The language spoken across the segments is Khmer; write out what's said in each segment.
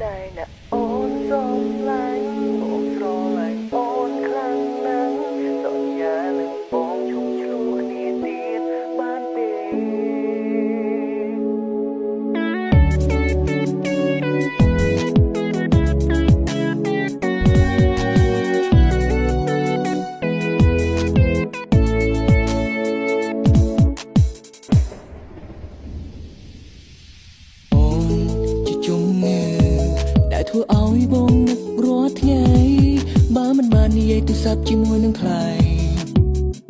ได้นะโอนสมหลังโอนรอหลังโอนครั้งนั้นสอนยาหนึ่งปองชุ่มชลูนี่ตีดบ้านเปធ្វើឲ្យបងនឹករាល់ថ្ងៃបើមិនបាននិយាយទូរស័ព្ទជាមួយនឹងใคร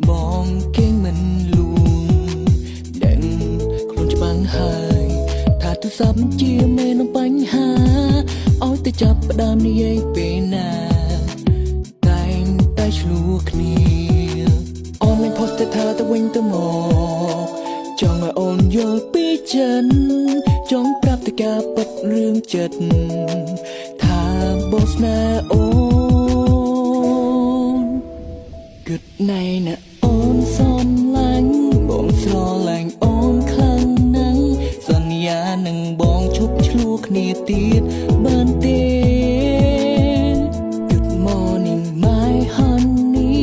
បងគេមិនលួងដឹងខ្លួនច្បាស់ហើយថាទូរស័ព្ទជាមេនឹងបញ្ហាឲ្យតែចាប់ផ្ដើមនិយាយពេលណាតែងតែឆ្លោះគ្នាអូនមិនផុសទៅថាទៅវិញទៅមកចង់ឲ្យអូនយល់ពីចិនចង់ប្រាប់ទៅការពិតរឿងចិត្តបោស្នេហ៍អូនគិតណៃណាអូនសំឡាញ់បងស្រឡាញ់អូនខ្លាំងណាស់សន្យានឹងបងឈប់ឆ្លោះគ្នាទៀតបានទេ Good morning my honey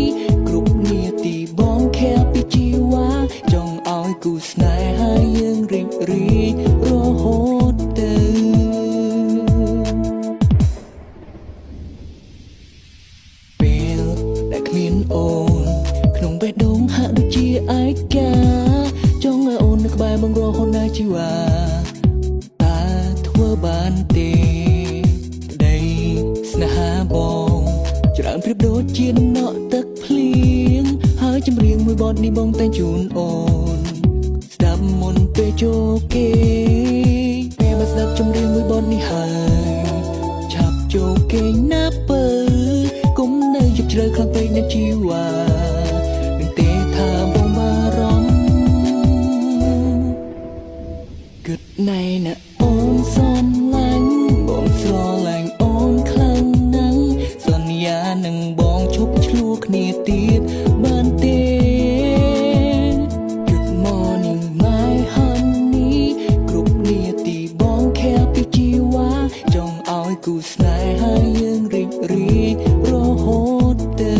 គ្រប់នាទីបងខែពីជីវ៉ាចង់ឲ្យគូស្នេហាយើងរីករាយរហូតទៅមានអូនក្នុងបេះដូងហាក់ដូចជាឯកាចង់ឲ្យអូននៅក្បែរបងរហូតដល់ជីវ៉ាតើធ្វើបានទេក្តីស្នេហាបងច្រើនប្រៀបដូចជាដំណក់ទឹកភ្លៀងហើយចម្រៀងមួយបទនេះបងតែងជូនអូនស្ដាប់មុនពេលចូលគេពេលមកស្ដាប់ចម្រៀងមួយបទនេះហើយឆាប់ចូលគេណាបើគុំនៅយប់ជ្រៅខ្លាំងពេកនឹងជីវ៉ានឹងទេថាបងបារម្ភគិតណៃណាអូនសំឡាញ់បងស្រឡាញ់អូនខ្លាំងណាស់សន្យានឹងបងឈប់ឆ្លោះគ្នាទៀតបានទេ Good morning my honey គ្រប់នាទីបងខែពីជីវ៉ាចង់ឲ្យគូស្នេហាយើងរីករាយរហូតទៅ